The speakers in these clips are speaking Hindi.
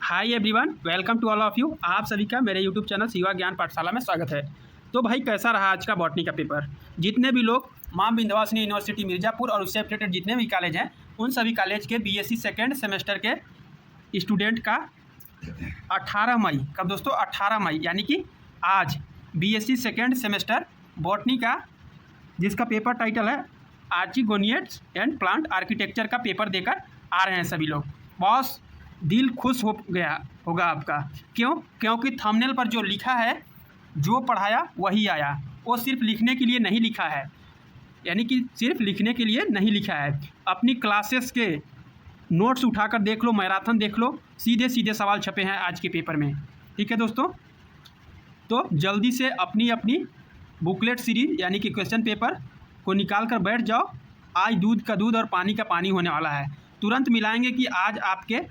Hi everyone, welcome to all of you. आप सभी का मेरे यूट्यूब चैनल शिवा ज्ञान पाठशाला में स्वागत है। तो भाई कैसा रहा आज का बॉटनी का पेपर। जितने भी लोग माँ विंध्यवासिनी यूनिवर्सिटी मिर्ज़ापुर और उससे एफिलेटेड जितने भी कॉलेज हैं उन सभी कॉलेज के बीएससी सेकेंड सेमेस्टर के स्टूडेंट का 18 मई कब दोस्तों 18 मई यानी कि आज बीएससी सेकेंड सेमेस्टर बॉटनी का जिसका पेपर टाइटल है आर्चिगोनियट्स एंड प्लांट आर्किटेक्चर का पेपर देकर आ रहे हैं सभी लोग। बॉस दिल खुश हो गया होगा आपका। क्योंकि थंबनेल पर जो लिखा है, जो पढ़ाया वही आया। वो सिर्फ लिखने के लिए नहीं लिखा है, यानी कि सिर्फ लिखने के लिए नहीं लिखा है। अपनी क्लासेस के नोट्स उठाकर देख लो, मैराथन देख लो, सीधे सीधे सवाल छपे हैं आज के पेपर में। ठीक है दोस्तों, तो जल्दी से अपनी अपनी बुकलेट सीरीज यानी कि क्वेश्चन पेपर को निकाल कर बैठ जाओ। आज दूध का दूध और पानी का पानी होने वाला है। तुरंत मिलाएंगे कि आज आपके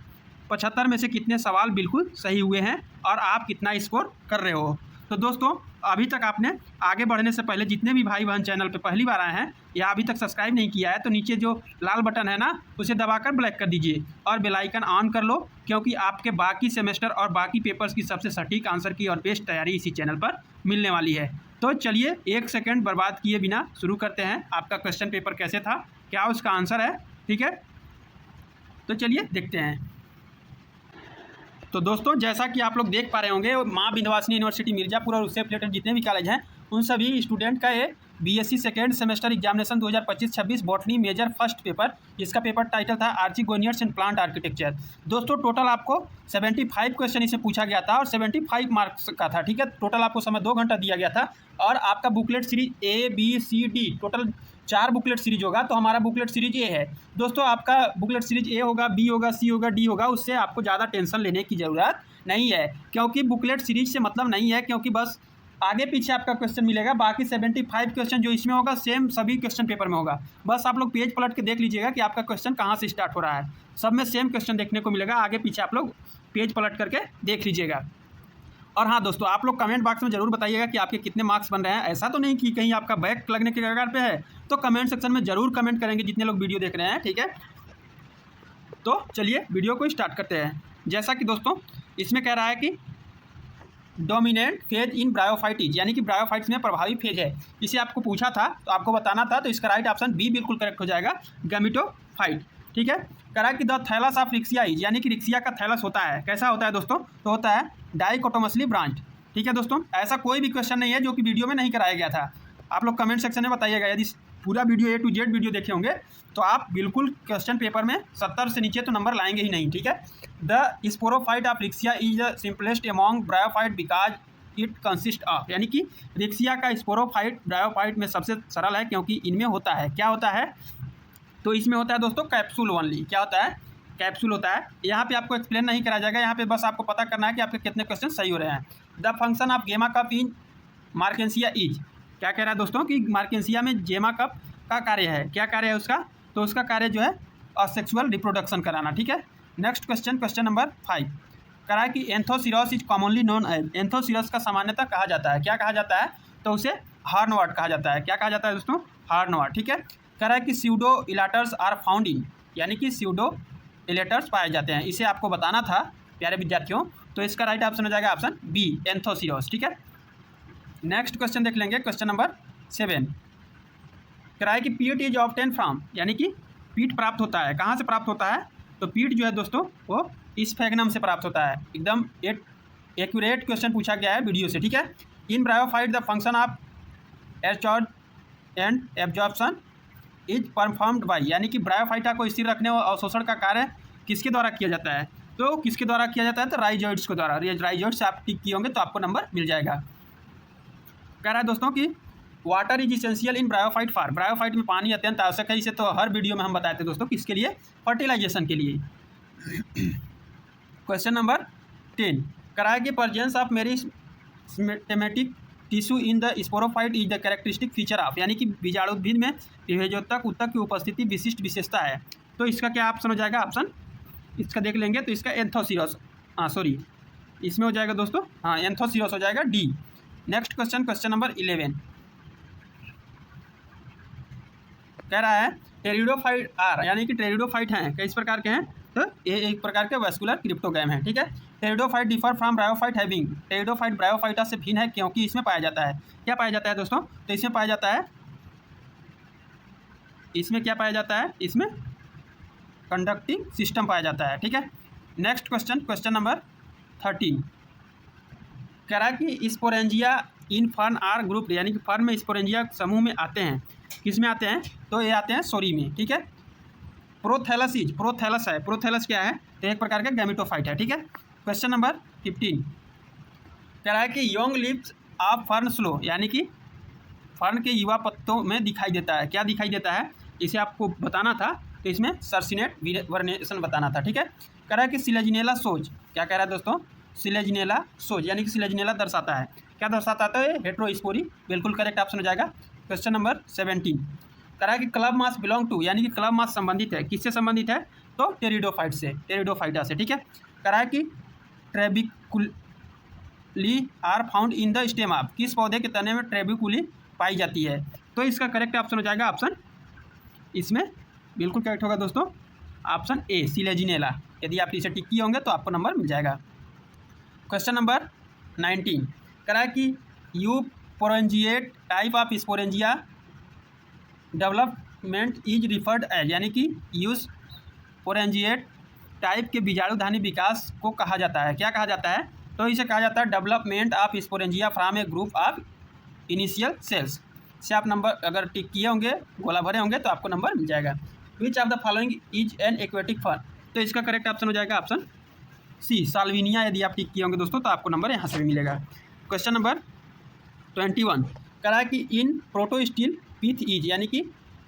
75 में से कितने सवाल बिल्कुल सही हुए हैं और आप कितना स्कोर कर रहे हो। तो दोस्तों, अभी तक आपने आगे बढ़ने से पहले जितने भी भाई बहन चैनल पे पहली बार आए हैं या अभी तक सब्सक्राइब नहीं किया है तो नीचे जो लाल बटन है ना, उसे दबाकर ब्लैक कर दीजिए और बेल आइकन ऑन कर लो, क्योंकि आपके बाकी सेमेस्टर और बाकी पेपर्स की सबसे सटीक आंसर की और बेस्ट तैयारी इसी चैनल पर मिलने वाली है। तो चलिए एक सेकेंड बर्बाद किए बिना शुरू करते हैं। आपका क्वेश्चन पेपर कैसे था, क्या उसका आंसर है, ठीक है। तो चलिए देखते हैं। तो दोस्तों, जैसा कि आप लोग देख पा रहे होंगे, माँ विंध्यवासिनी यूनिवर्सिटी मिर्ज़ापुर और उससे रिलेटेड जितने भी कॉलेज हैं उन सभी स्टूडेंट का ये BSc second semester examination 2025-26 botany major first paper, जिसका पेपर टाइटल था आर्चिगोनियट्स एंड प्लांट आर्किटेक्चर। दोस्तों, टोटल आपको 75 क्वेश्चन इससे पूछा गया था और 75 मार्क्स का था। ठीक है, टोटल आपको समय 2 घंटा दिया गया था और आपका booklet series A B C D total 4 booklet series होगा। तो हमारा बुकलेट सीरीज ए है दोस्तों। आपका बुकलेट सीरीज ए होगा, बी होगा, सी होगा, डी होगा। उससे आपको ज़्यादा टेंशन लेने की ज़रूरत नहीं है, क्योंकि बुकलेट सीरीज से मतलब नहीं है, क्योंकि बस आगे पीछे आपका क्वेश्चन मिलेगा। बाकी 75 क्वेश्चन जो इसमें होगा सेम सभी क्वेश्चन पेपर में होगा। बस आप लोग पेज पलट के देख लीजिएगा कि आपका क्वेश्चन कहाँ से स्टार्ट हो रहा है। सब में सेम क्वेश्चन देखने को मिलेगा। आगे पीछे आप लोग पेज पलट करके देख लीजिएगा। और हाँ दोस्तों, आप लोग कमेंट बॉक्स में ज़रूर बताइएगा कि आपके कितने मार्क्स बन रहे हैं। ऐसा तो नहीं कि कहीं आपका बैक लगने के कगार पे है, तो कमेंट सेक्शन में ज़रूर कमेंट करेंगे जितने लोग वीडियो देख रहे हैं, ठीक है। तो चलिए वीडियो को स्टार्ट करते हैं। जैसा कि दोस्तों इसमें कह रहा है कि डोमिनेंट फेज इन ब्रायोफाइटिज, यानी कि ब्रायोफाइट्स में प्रभावी फेज है। इसे आपको पूछा था तो आपको बताना था, तो इसका राइट ऑप्शन बी बिल्कुल करेक्ट हो जाएगा, गैमेटोफाइट। ठीक है, कह रहा है कि the thallus of riccia is, यानी कि रिक्सिया का थैलस होता है, कैसा होता है दोस्तों, तो होता है डाइकोटोमसली ब्रांच। ठीक है दोस्तों, ऐसा कोई भी क्वेश्चन नहीं है जो कि वीडियो में नहीं कराया गया था। आप लोग कमेंट सेक्शन में बताइएगा। यदि पूरा video A to Z video देखे होंगे तो आप बिल्कुल क्वेश्चन पेपर में 70 से नीचे तो नंबर लाएंगे ही नहीं। ठीक है, the sporophyte of riccia is the simplest among bryophyte because it consist of, यानी कि रिक्सिया का स्पोरोफाइट ब्रायोफाइट में सबसे सरल है, क्योंकि इनमें होता है, क्या होता है, तो इसमें होता है दोस्तों कैप्सूल ओनली। क्या होता है, कैप्सूल होता है। यहाँ पे आपको एक्सप्लेन नहीं कराया जाएगा, यहाँ पे बस आपको पता करना है कि आपके कितने क्वेश्चन सही हो रहे हैं। द फंक्शन ऑफ गेमा कप इन मार्केंसिया इज, क्या कह रहा है दोस्तों कि मार्केंसिया में जेमा कप का कार्य है। क्या कार्य है उसका, तो उसका कार्य जो है असेक्सुअल रिप्रोडक्शन कराना। ठीक है, नेक्स्ट क्वेश्चन, क्वेश्चन नंबर 5 कह रहा है कि एंथोसिरस इज कॉमनली नोन एज, एंथोसिरस का सामान्यतः कहा जाता है, क्या कहा जाता है, तो उसे हार्नवर्ट कहा जाता है। क्या कहा जाता है दोस्तों, हार्नवर्ट। ठीक है, कह रहा है कि स्यूडो इलाटर्स आर फाउंड इन, यानी कि स्यूडो इलेटर्स पाए जाते हैं। इसे आपको बताना था प्यारे विद्यार्थियों। तो इसका राइट ऑप्शन हो जाएगा ऑप्शन बी, एंथोसिरस। ठीक है, नेक्स्ट क्वेश्चन देख लेंगे, क्वेश्चन नंबर 7 कह रहा है कि पीट इज ऑब्टेन फ्रॉम, यानी कि पीट प्राप्त होता है, कहाँ से प्राप्त होता है, तो पीट जो है दोस्तों वो स्फेग्नम से प्राप्त होता है। एकदम एक्यूरेट क्वेश्चन पूछा गया है वीडियो से। ठीक है, in bryophyte the function of absorb and absorption is performed by, यानी कि ब्रायोफाइटा को स्थिर रखने और अवशोषण का कार्य किसके द्वारा किया जाता है, तो किसके द्वारा किया जाता है, तो राइजोइड्स के द्वारा। राइजोइड्स आप टिक किए होंगे तो आपको नंबर मिल जाएगा। कह रहा है दोस्तों कि water is essential in bryophyte for, bryophyte में पानी अत्यंत आवश्यक है। इसे तो हर वीडियो में हम बताए थे दोस्तों, किसके लिए, फर्टिलाइजेशन के लिए। क्वेश्चन नंबर 10 कह रहा है कि presence of meristematic tissue in the sporophyte is the characteristic feature of, यानी कि बीजाणुद्भिद में विभेजोत्तक ऊतक की उपस्थिति विशिष्ट विशेषता है। तो इसका क्या ऑप्शन हो जाएगा, ऑप्शन इसका देख लेंगे, तो इसका एंथोसिरस, सॉरी इसमें हो जाएगा दोस्तों, हाँ एंथोसिरस हो जाएगा, D. Next question, question number 11 कह रहा है टेरिडोफाइट आर, यानी कि टेरिडोफाइट हैं किस प्रकार के हैं, तो ये एक प्रकार के वैस्कुलर क्रिप्टोग्राम है, ठीक है। Pteridophyte differ from bryophyte having, pteridophyte bryophyta से भिन्न है क्योंकि इसमें पाया जाता है, क्या पाया जाता है दोस्तों, तो इसमें पाया जाता है, इसमें क्या पाया जाता है, इसमें कंडक्टिंग सिस्टम पाया जाता है, ठीक है। नेक्स्ट क्वेश्चन, क्वेश्चन नंबर 13 कह रहा है कि sporangia in fern are group, यानी कि फर्न में स्पोरेंजिया समूह में आते हैं, किस में आते हैं, तो ये आते हैं सोरी में, ठीक है। प्रोथैलस है, प्रोथैलस क्या है, तो एक प्रकार का गैमेटोफाइट है, ठीक है। क्वेश्चन नंबर 15 कह रहा है कि young leaves of fern slow, यानी कि फर्न के युवा पत्तों में दिखाई देता है, क्या दिखाई देता है, इसे आपको बताना था, तो इसमें सर्सिनेट वर्नेशन बताना था, ठीक है। कह रहा है कि सिलेजिनेला सोज, क्या कह रहा है दोस्तों, सिलेजिनेला सोज, यानी कि सिलेजिनेला दर्शाता है, क्या दर्शाता है, तो ये हेट्रोस्पोरी, बिल्कुल करेक्ट ऑप्शन हो जाएगा। क्वेश्चन नंबर 17 कह रहा है कि क्लब मास बिलोंग टू, यानी कि क्लब मास संबंधित है, किससे संबंधित है, तो टेरिडोफाइट से, टेरिडोफाइटा से, ठीक है। कह रहा है कि trabeculae are found in the stem of, किस पौधे के तने में ट्रेबिकुली पाई जाती है, तो इसका करेक्ट ऑप्शन हो जाएगा ऑप्शन, इसमें बिल्कुल करेक्ट होगा दोस्तों ऑप्शन ए सिलेजिनेला, यदि आप इसे टिक किए होंगे तो आपको नंबर मिल जाएगा। क्वेश्चन नंबर 19 कह रहा है कि eusporangiate type of sporangia development is referred as, यानी कि यूपोरेंजिएट टाइप के बीजाणुधानी विकास को कहा जाता है, क्या कहा जाता है, तो इसे कहा जाता है development of sporangia from a group of initial cells, से आप नंबर अगर टिक किए होंगे, गोला भरे होंगे तो आपको नंबर मिल जाएगा। विच of the following is an aquatic fern, तो इसका करेक्ट ऑप्शन हो जाएगा ऑप्शन सी साल्विनिया, यदि आप टिक किए होंगे दोस्तों तो आपको नंबर यहाँ से भी मिलेगा। क्वेश्चन नंबर 21 कह रहा है कि इन प्रोटोस्टिल पीथ इज, यानी कि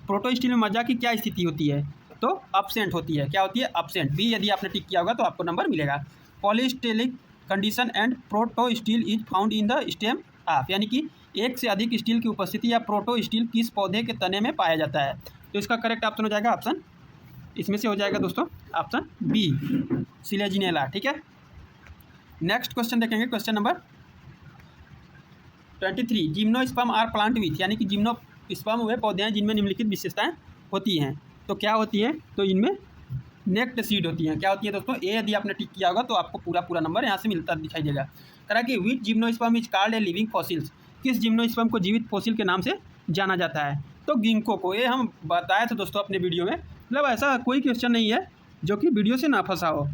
प्रोटोस्टिल में मज्जा की क्या स्थिति होती है, तो अपसेंट होती है, क्या होती है, अपसेंट, बी यदि आपने टिक किया होगा तो आपको नंबर मिलेगा। Polystelic condition and protostele is found in the stem of, यानी कि एक से अधिक स्टील की उपस्थिति या प्रोटोस्टिल किस पौधे के तने में पाया जाता है, तो इसका करेक्ट ऑप्शन हो जाएगा ऑप्शन, इसमें से हो जाएगा दोस्तों ऑप्शन बी सिलेजिनेला, ठीक है। नेक्स्ट क्वेश्चन देखेंगे, question number 23 gymnosperm are plant with, यानी कि जिम्नोस्पर्म वे पौधे हैं जिनमें निम्नलिखित विशेषताएं होती हैं, तो क्या होती है, तो इनमें नेक्ट सीड होती हैं, क्या होती है दोस्तों, ए यदि आपने टिक किया होगा तो आपको पूरा नंबर यहाँ से मिलता दिखाई देगा। कह रहा है कि which gymnosperm is called a living fossils, किस जिम्नोस्पर्म को जीवित फॉसिल के नाम से जाना जाता है, तो गिंको को, ये हम बताए थे दोस्तों अपने वीडियो में, मतलब ऐसा कोई क्वेश्चन नहीं है जो कि वीडियो से ना फंसा हो,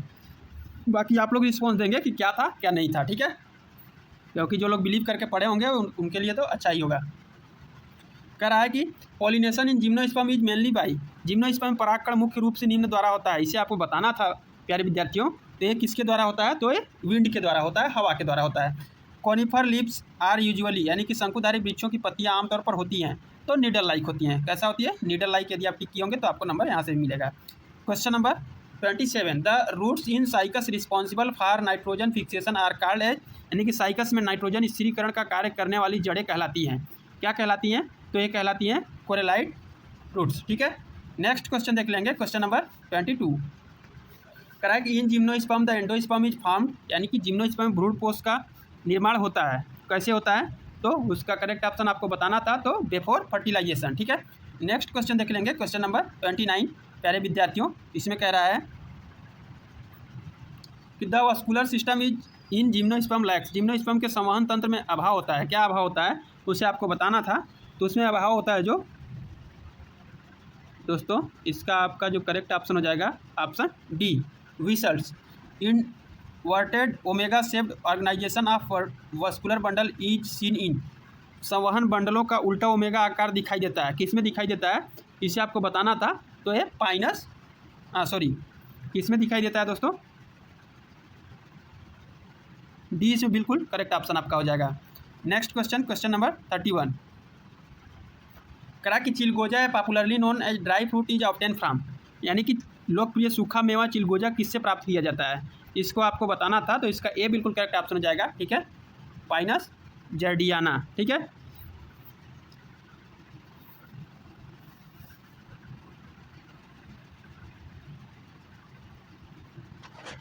बाकी आप लोग रिस्पॉन्स देंगे कि क्या था क्या नहीं था, ठीक है, क्योंकि जो लोग बिलीव करके पढ़े होंगे उनके लिए तो अच्छा ही होगा। कह रहा है कि pollination in gymnosperm is mainly by, gymnosperm परागकण मुख्य रूप से निम्न द्वारा होता है, इसे आपको बताना था प्यारे विद्यार्थियों, तो ये किसके द्वारा होता है, तो ये विंड के द्वारा होता है, हवा के द्वारा होता है। कॉनिफर लीव्स आर यूजुअली, यानी कि शंकुधारी वृक्षों की पत्तियां आमतौर पर होती हैं, तो नीडल लाइक होती हैं, कैसा होती है, नीडल लाइक, यदि आप टिक किए होंगे तो आपको नंबर यहाँ से मिलेगा। Question number 27 the roots in cycas responsible for nitrogen fixation are called as, यानी कि साइकस में नाइट्रोजन स्थिरीकरण का कार्य करने वाली जड़ें कहलाती हैं, क्या कहलाती हैं, तो ये कहलाती हैं कोरेलाइट रूट्स, ठीक है। नेक्स्ट क्वेश्चन देख लेंगे, क्वेश्चन नंबर 22 कह रहा है कि इन gymnosperm the endosperm is formed, यानी कि जिम्नोस्पर्म भ्रूणपोष का निर्माण होता है, कैसे होता है, तो उसका करेक्ट ऑप्शन आपको बताना था, तो बिफोर फर्टिलाइजेशन, ठीक है। नेक्स्ट क्वेश्चन देख लेंगे, क्वेश्चन नंबर 29 प्यारे विद्यार्थियों, इसमें कह रहा है कि the vascular system is in gymnosperm lakhs, gymnosperm के संवहन तंत्र में अभाव होता है, क्या अभाव होता है, उसे आपको बताना था, तो उसमें अभाव होता है जो दोस्तों, इसका आपका जो करेक्ट ऑप्शन हो जाएगा option D vessels inverted omega shaped organisation of vascular bundle is seen in, संवहन बंडलों का उल्टा ओमेगा आकार दिखाई देता है, किस में दिखाई देता है, इसे आपको बताना था, तो ये पाइनस किस में दिखाई देता है दोस्तों, डी इसमें बिल्कुल करेक्ट ऑप्शन आपका हो जाएगा। नेक्स्ट क्वेश्चन, क्वेश्चन नंबर 31 करा कि चिलगोजा है popularly known as dry fruit is obtain from, यानी कि लोकप्रिय सूखा मेवा चिलगोजा किससे प्राप्त किया जाता है, इसको आपको बताना था, तो इसका ए बिल्कुल करेक्ट ऑप्शन हो जाएगा, ठीक है, पाइनस जर्डियाना, ठीक है।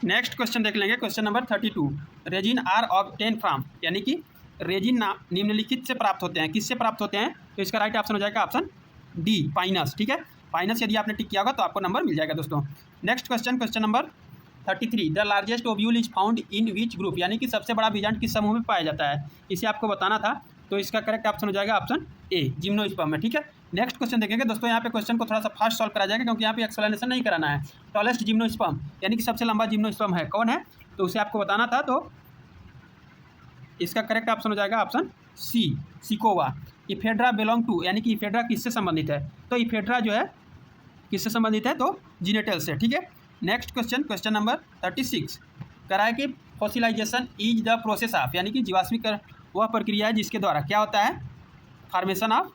नेक्स्ट क्वेश्चन देख लेंगे, question number 32 resin are obtain from, यानी कि रेजिन निम्नलिखित से प्राप्त होते हैं, किससे प्राप्त होते हैं, तो इसका राइट ऑप्शन हो जाएगा ऑप्शन डी पाइनस, ठीक है, पाइनस यदि आपने टिक किया होगा तो आपको नंबर मिल जाएगा दोस्तों। Next question, question number 33, the largest ovule is found in which group, यानी कि सबसे बड़ा बीजांड किस समूह में पाया जाता है, इसे आपको बताना था। तो इसका करेक्ट ऑप्शन हो जाएगा ऑप्शन ए, जिम्नोस्पर्म में। ठीक है, नेक्स्ट क्वेश्चन देखेंगे दोस्तों। यहाँ पे क्वेश्चन को थोड़ा सा फास्ट सॉल्व करा जाएगा, क्योंकि यहाँ पे एक्सप्लेनेशन नहीं कराना है। टॉलेस्ट जिम्नोस्पर्म यानी कि सबसे लंबा जिम्नोस्पर्म है, कौन है, तो उसे आपको बताना था। तो इसका करेक्ट ऑप्शन हो जाएगा option C, sequoia. Ephedra belong to, यानी कि इफेड्रा किससे संबंधित है, तो इफेड्रा जो है किससे संबंधित है, तो जीनेटल से। ठीक है, नेक्स्ट क्वेश्चन, क्वेश्चन नंबर 36, करा है कि fossilisation is the process of, यानी कि जीवाश्मीकरण वह प्रक्रिया है जिसके द्वारा क्या होता है, फॉर्मेशन ऑफ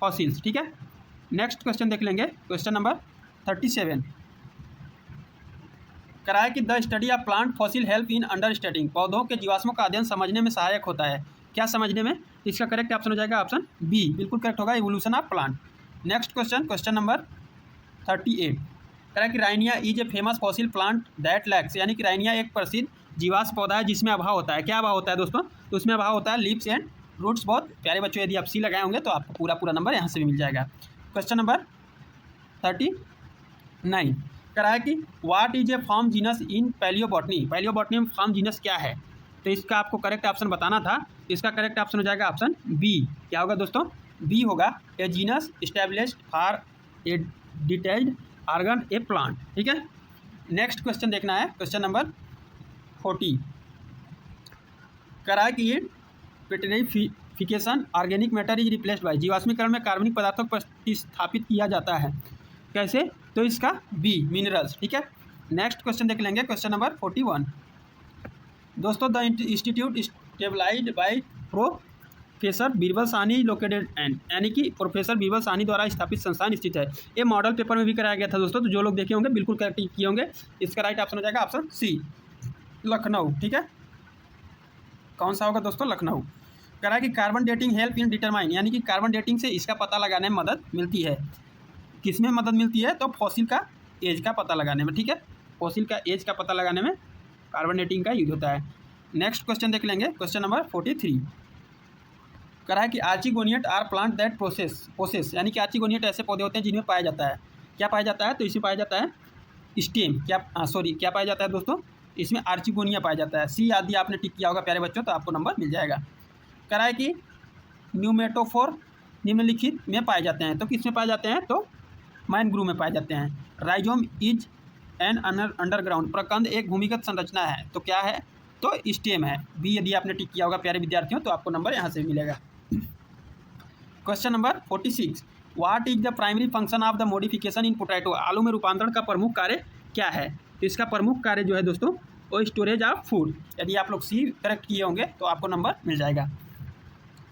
फॉसिल्स। ठीक है, नेक्स्ट क्वेश्चन देख लेंगे, क्वेश्चन नंबर 37, करा है कि the study of plant fossil help in understanding, पौधों के जीवाश्मों का अध्ययन समझने में सहायक होता है, क्या समझने में, इसका करेक्ट ऑप्शन हो जाएगा ऑप्शन बी, बिल्कुल करेक्ट होगा, evolution of plant. Next question, question number 38, करा कि Rhynia is a famous fossil plant that lakhs, यानी कि राइनिया एक प्रसिद्ध जीवाश्म पौधा है जिसमें अभाव होता है, क्या अभाव होता है दोस्तों, तो उसमें अभाव होता है लीव्स एंड रूट्स। बहुत प्यारे बच्चों, यदि आप सी लगाए होंगे तो आपको पूरा नंबर यहाँ से भी मिल जाएगा। क्वेश्चन नंबर 39, करा है कि what is a form genus in palaeobotany, palaeobotany में फॉर्म जीनस क्या है, तो इसका आपको करेक्ट ऑप्शन बताना था। इसका करेक्ट ऑप्शन हो जाएगा ऑप्शन बी, क्या होगा दोस्तों, बी होगा, a genus established for a detailed organ a plant. ठीक है, नेक्स्ट क्वेश्चन देखना है, क्वेश्चन नंबर 40, करा है कि petrification organic matter is replaced by, जीवाश्मीकरण में कार्बनिक पदार्थों को प्रतिस्थापित किया जाता है, कैसे, तो इसका बी, मिनरल्स। ठीक है, नेक्स्ट क्वेश्चन देख लेंगे, क्वेश्चन नंबर 41, दोस्तों the institute stabilised by professor Birbal Sahni located and, यानी कि प्रोफेसर बीरबल साहनी द्वारा स्थापित संस्थान स्थित है, ये मॉडल पेपर में भी कराया गया था दोस्तों, तो जो लोग देखे होंगे बिल्कुल करेक्ट किए होंगे। इसका राइट ऑप्शन हो जाएगा ऑप्शन सी, लखनऊ। ठीक है, कौन सा होगा दोस्तों, लखनऊ। करा कि carbon dating help in determine, यानी कि कार्बन डेटिंग से इसका पता लगाने में मदद मिलती है, किसमें मदद मिलती है, तो फॉसिल का एज का पता लगाने में। ठीक है, फॉसिल का एज का पता लगाने में कार्बन डेटिंग का यूज होता है। नेक्स्ट क्वेश्चन देख लेंगे, क्वेश्चन नंबर 43, करा है कि आर्चिगोनियट आर प्लांट दैट प्रोसेस, यानी कि आर्चिगोनियट ऐसे पौधे होते हैं जिनमें पाया जाता है, क्या पाया जाता है, तो इसमें पाया जाता है स्टेम, क्या पाया जाता है दोस्तों, इसमें आर्चिगोनिया पाया जाता है। सी आदि आपने टिक किया होगा प्यारे बच्चों, तो आपको नंबर मिल जाएगा। करा है कि न्यूमेटोफोर निम्नलिखित में पाए जाते हैं, तो किस में पाए जाते हैं, तो मैनग्रूव में पाए जाते हैं। राइजोम इज एन अंडरग्राउंड, प्रकंद एक भूमिगत संरचना है, तो क्या है, तो स्टेम है, बी यदि आपने टिक किया होगा प्यारे विद्यार्थियों, तो आपको नंबर यहाँ से मिलेगा। Question number 46, what is the primary function of the modification in potato, आलू में रूपांतरण का प्रमुख कार्य क्या है, तो इसका प्रमुख कार्य जो है दोस्तों वो स्टोरेज ऑफ फूड, यदि आप लोग सी करेक्ट किए होंगे तो आपको नंबर मिल जाएगा।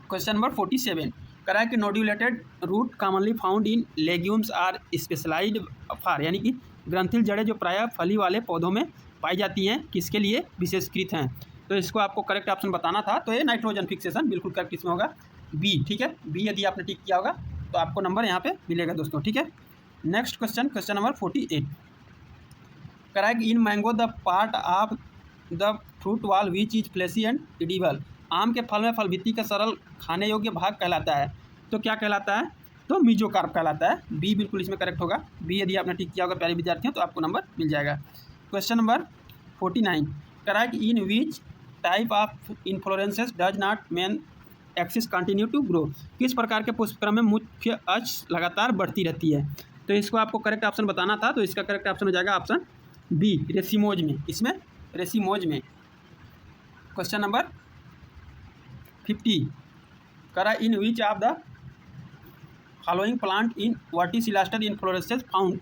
क्वेश्चन नंबर 47, करा है कि nodulated root commonly found in legumes are specialised for, यानी कि ग्रंथिल जड़ें जो प्रायः फली वाले पौधों में पाई जाती हैं, किसके लिए विशेषकृत हैं, तो इसको आपको करेक्ट ऑप्शन बताना था। तो ये नाइट्रोजन फिक्सेशन, बिल्कुल करेक्ट इसमें होगा बी। ठीक है, बी यदि आपने टिक किया होगा तो आपको नंबर यहाँ पे मिलेगा दोस्तों। ठीक है, नेक्स्ट क्वेश्चन, क्वेश्चन नंबर 48, करा है कि in mango the part of the fruit wall which is fleshy and edible, आम के फल में फल भित्ति का सरल खाने योग्य भाग कहलाता है, तो क्या कहलाता है, तो मीजोकार्प कहलाता है, बी बिल्कुल इसमें करेक्ट होगा, बी यदि आपने टिक किया होगा प्यारे विद्यार्थियों तो आपको नंबर मिल जाएगा। क्वेश्चन नंबर 49, करा है कि in which type of inflorescences does not main axis continue to grow, किस प्रकार के पुष्पक्रम में मुख्य अक्ष लगातार बढ़ती रहती है, तो इसको आपको करेक्ट ऑप्शन बताना था। तो इसका करेक्ट ऑप्शन हो जाएगा ऑप्शन बी, रेसिमोज में, इसमें रेसिमोज में। क्वेश्चन नंबर 50, करा in which of the following plant in verticillaster inflorescences found,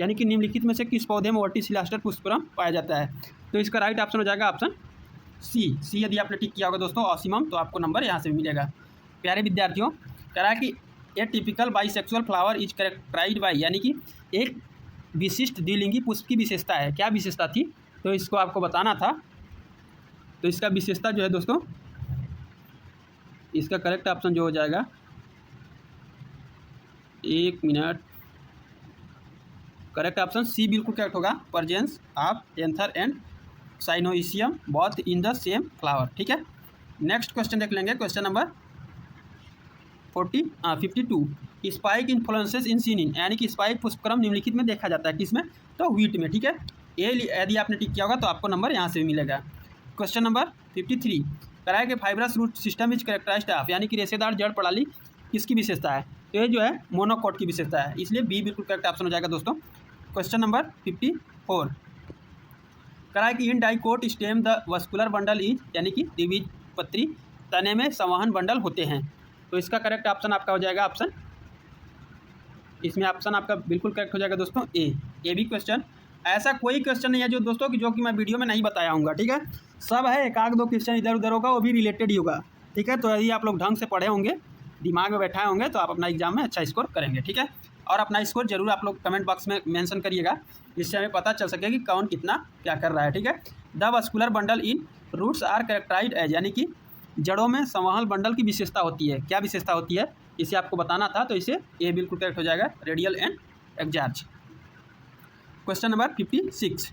यानी कि निम्नलिखित में से किस पौधे में वर्टिसिलास्टर पुष्पक्रम पाया जाता है, तो इसका राइट ऑप्शन हो जाएगा ऑप्शन सी यदि आपने टिक किया होगा दोस्तों ऑसिमम, तो आपको नंबर यहाँ से भी मिलेगा। प्यारे विद्यार्थियों, करा कि a typical bisexual flower is characterised by, यानी कि एक विशिष्ट द्विलिंगी पुष्प की विशेषता है, क्या विशेषता थी, तो इसको आपको बताना था। तो इसका विशेषता जो है दोस्तों, इसका करेक्ट ऑप्शन जो हो जाएगा, एक मिनट, करेक्ट ऑप्शन सी बिल्कुल करेक्ट होगा, presence of anther and gynoecium both in the same flower. ठीक है, नेक्स्ट क्वेश्चन देख लेंगे, question number 52 spike inflorescences in सीनिन, यानी कि स्पाइक पुष्पक्रम निम्नलिखित में देखा जाता है किसमें, तो व्हीट में, ठीक है। ये यदि आपने टिक किया होगा तो आपको नंबर यहाँ से भी मिलेगा। क्वेश्चन नंबर 53 कराया कि fibrous root system is characterised of, यानी कि रेशेदार जड़ प्रणाली किसकी विशेषता है, तो ये जो है मोनोकॉट की विशेषता है, इसलिए बी बिल्कुल करेक्ट ऑप्शन हो जाएगा दोस्तों। क्वेश्चन नंबर 54 कराया कि इन dicot stem the vascular bundle is, यानी कि द्विबीजपत्री तने में संवहन बंडल होते हैं, तो इसका करेक्ट ऑप्शन आपका हो जाएगा ऑप्शन, इसमें ऑप्शन आपका बिल्कुल करेक्ट हो जाएगा दोस्तों ए भी क्वेश्चन। ऐसा कोई क्वेश्चन नहीं है जो दोस्तों कि जो कि मैं वीडियो में नहीं बताया हूँगा, ठीक है। सब है, एक आध दो क्वेश्चन इधर उधर होगा, वो भी रिलेटेड ही होगा, ठीक है। तो यदि आप लोग ढंग से पढ़े होंगे, दिमाग में बैठाए होंगे, तो आप अपना एग्जाम में अच्छा स्कोर करेंगे, ठीक है। और अपना स्कोर जरूर आप लोग कमेंट बॉक्स में मेंशन करिएगा, जिससे हमें पता चल सके कि कौन कितना क्या कर रहा है, ठीक है। The vascular bundle in roots are characterised as, यानी कि जड़ों में संवहन बंडल की विशेषता होती है, क्या विशेषता होती है इसे आपको बताना था, तो इसे ये बिल्कुल करेक्ट हो जाएगा, radial and exarch. Question number 56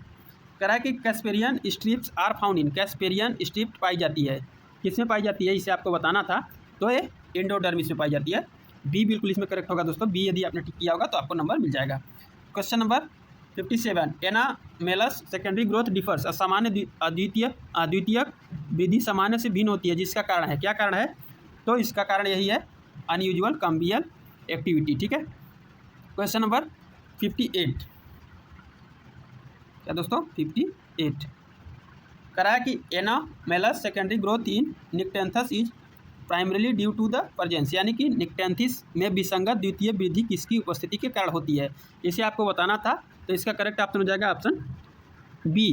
करा कि casparian strips are found in, casparian strip पाई जाती है किसमें पाई जाती है, इसे आपको बताना था, तो ये एंडोडर्मिस में पाई जाती है, बी बिल्कुल इसमें करेक्ट होगा दोस्तों, बी यदि आपने टिक किया होगा तो आपको नंबर मिल जाएगा। Question number 57 anomalous secondary growth differs, असामान्य अद्वितीय विधि सामान्य से भिन्न होती है, जिसका कारण है, क्या कारण है, तो इसका कारण यही है अनयूजुअल कम्बियल एक्टिविटी, ठीक है। क्वेश्चन नंबर 58 क्या दोस्तों 58 कराया कि anomalous secondary growth in Nyctanthes is primarily due to the presence, यानी कि निक्टेंथिस में विसंगत द्वितीय वृद्धि किसकी उपस्थिति के कारण होती है, इसे आपको बताना था, तो इसका करेक्ट ऑप्शन हो जाएगा option B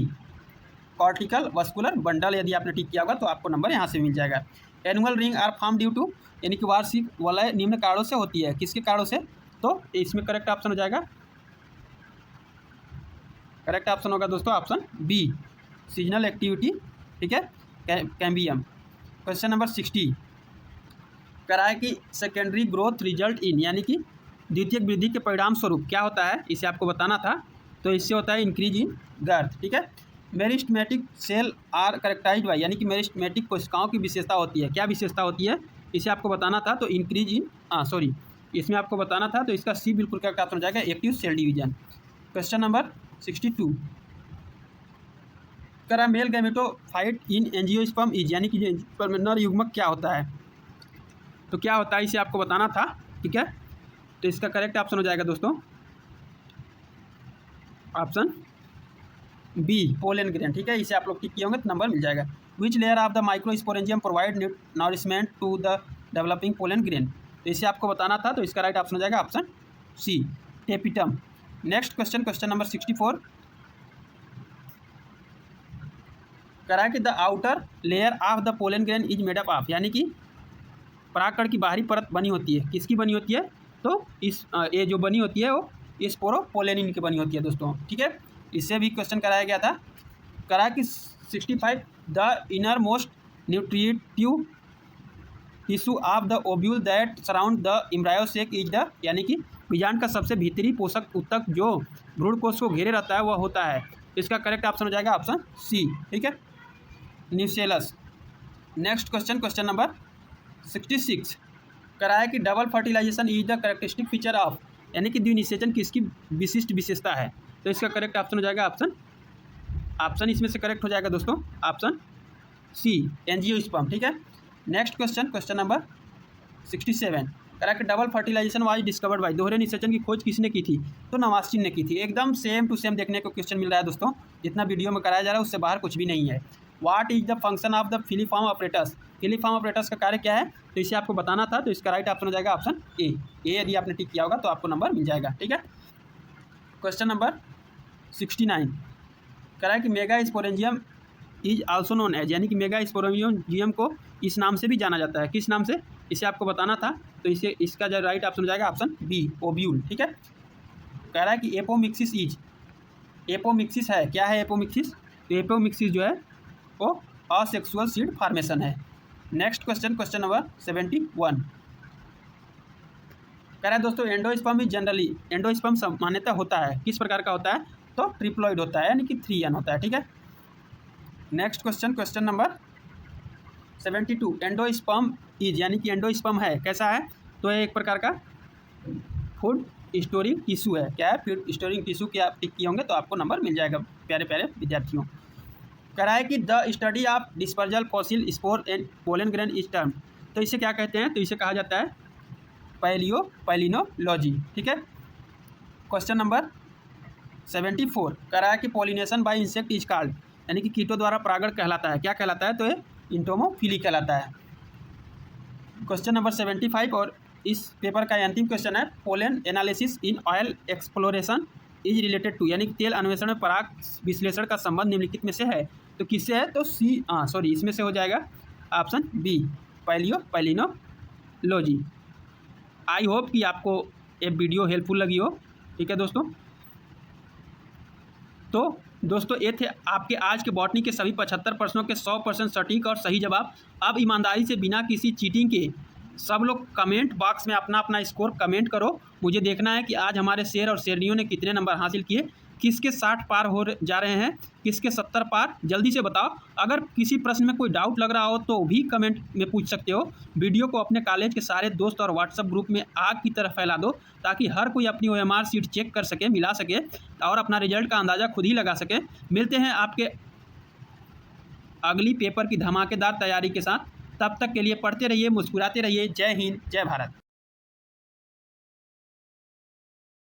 cortical vascular bundle, यदि आपने टिक किया होगा तो आपको नंबर यहाँ से मिल जाएगा। Annual ring are form due to, यानी कि वार्षिक वलय निम्न कारणों से होती है, किसके कारणों से, तो इसमें करेक्ट ऑप्शन हो जाएगा, करेक्ट ऑप्शन होगा दोस्तों ऑप्शन बी सीजनल एक्टिविटी, ठीक है, कैम्बियम। क्वेश्चन नंबर 60 कराया कि सेकेंडरी ग्रोथ रिजल्ट इन, यानी कि द्वितीयक वृद्धि के परिणाम स्वरूप क्या होता है, इसे आपको बताना था, तो इससे होता है इंक्रीज इन गर्थ, ठीक है। मेरिस्टमेटिक सेल आर करेक्टाइज्ड बाय, यानी कि मेरिस्टमेटिक कोशिकाओं की विशेषता होती है, क्या विशेषता होती है, इसे आपको बताना था, तो इंक्रीज इन इसमें आपको बताना था, तो इसका सी बिल्कुल करेक्ट ऑप्शन हो जाएगा active cell division. Question number 62 करा male gametophyte in angiosperm is, यानी कि नर युग्मक क्या होता है, तो क्या होता है इसे आपको बताना था, ठीक है। तो इसका करेक्ट ऑप्शन हो जाएगा दोस्तों ऑप्शन बी पोलन ग्रेन, ठीक है, इसे आप लोग टिक किए होंगे तो नंबर मिल जाएगा। Which layer of the microsporangium provide nourishment to the developing pollen grain, तो इसे आपको बताना था, तो इसका राइट ऑप्शन हो जाएगा option C tapetum. Next question, question number 64 करा कि the outer layer of the pollen grain is made up of, यानी कि परागकण की बाहरी परत बनी होती है, किसकी बनी होती है, तो इस ये जो बनी होती है वो स्पोरोपोलेनिन की बनी होती है दोस्तों, ठीक है। इससे भी क्वेश्चन कराया गया था, करा कि 65 the innermost nutritive tissue of the ovule that surround the embryo sac is the, यानी कि बीजांड का सबसे भीतरी पोषक ऊतक जो भ्रूण कोष को घेरे रहता है वह होता है, इसका करेक्ट ऑप्शन हो जाएगा ऑप्शन सी, ठीक है, nucellus. Next question, question number 66 कराया कि double fertilisation is the characteristic feature of, यानी कि द्विनिषेचन किसकी विशिष्ट विशेषता है, तो इसका करेक्ट ऑप्शन हो जाएगा ऑप्शन इसमें से करेक्ट हो जाएगा दोस्तों ऑप्शन सी एंजियोस्पर्म, ठीक है। नेक्स्ट क्वेश्चन, क्वेश्चन नंबर 67 करा कि double fertilisation was discovered by, दोहरे निषेचन की खोज किसने की थी, तो नवास्टिन ने की थी। एकदम सेम टू सेम देखने को क्वेश्चन मिल रहा है दोस्तों, जितना वीडियो में कराया जा रहा है उससे बाहर कुछ भी नहीं है। What is the function of the filiform operators, filiform operators का कार्य क्या है, तो इसे आपको बताना था, तो इसका राइट ऑप्शन हो जाएगा ऑप्शन ए यदि आपने टिक किया होगा तो आपको नंबर मिल जाएगा, ठीक है। क्वेश्चन नंबर 69 करा कि megasporangium is also known as, यानी कि मेगा स्पोरेंजियम को इस नाम से भी जाना जाता है, किस नाम से, इसे आपको बताना था, तो इसे इसका जो राइट ऑप्शन हो जाएगा ऑप्शन बी ओव्यूल, ठीक है। कह रहा है कि एपोमिक्सिस इज, एपोमिक्सिस है, क्या है एपोमिक्सिस, तो एपोमिक्सिस जो है वो असेक्सुअल सीड फॉर्मेशन है। नेक्स्ट क्वेश्चन, क्वेश्चन नंबर 71 कह रहा है दोस्तों एंडोस्पर्म इज जनरली, एंडोस्पर्म सामान्यतः होता है किस प्रकार का होता है, तो ट्रिप्लॉइड होता है, यानी कि 3n होता है, ठीक है। Next question, question number 72 endosperm is, यानी कि एंडोस्पर्म है कैसा है, तो ये एक प्रकार का फूड स्टोरिंग टिश्यू है। क्या है? फूड स्टोरिंग टिश्यू के आप टिक किए होंगे तो आपको नंबर मिल जाएगा प्यारे प्यारे विद्यार्थियों। कह रहा है कि the study of dispersal fossil spore and pollen grain is term. तो इसे क्या कहते हैं? तो इसे कहा जाता है पैलिनोलॉजी। ठीक है। क्वेश्चन नंबर 74 कह रहा है कि pollination by insect is called, यानी कि कीटों द्वारा परागण कहलाता है, क्या कहलाता है? तो ये इंटोमोफिली कहलाता है। क्वेश्चन नंबर 75 और इस पेपर का अंतिम क्वेश्चन है pollen analysis in oil exploration is related to, यानी कि तेल अन्वेषण में पराग विश्लेषण का संबंध निम्नलिखित में से है। तो किससे है? तो इसमें से हो जाएगा option B palynology. I hope कि आपको ये वीडियो हेल्पफुल लगी हो। ठीक है दोस्तों, तो दोस्तों ये थे आपके आज के बॉटनी के सभी 75 प्रश्नों के 100% सटीक और सही जवाब। अब ईमानदारी से बिना किसी चीटिंग के सब लोग कमेंट बॉक्स में अपना अपना स्कोर कमेंट करो। मुझे देखना है कि आज हमारे शेर और शेरनियों ने कितने नंबर हासिल किए, किसके 60 पार हो जा रहे हैं, किसके 70 पार, जल्दी से बताओ। अगर किसी प्रश्न में कोई डाउट लग रहा हो तो भी कमेंट में पूछ सकते हो। वीडियो को अपने कॉलेज के सारे दोस्त और व्हाट्सएप ग्रुप में आग की तरह फैला दो ताकि हर कोई अपनी OMR सीट चेक कर सके, मिला सके और अपना रिजल्ट का अंदाज़ा खुद ही लगा सके। मिलते हैं आपके अगली पेपर की धमाकेदार तैयारी के साथ। तब तक के लिए पढ़ते रहिए, मुस्कुराते रहिए। जय हिंद, जय भारत।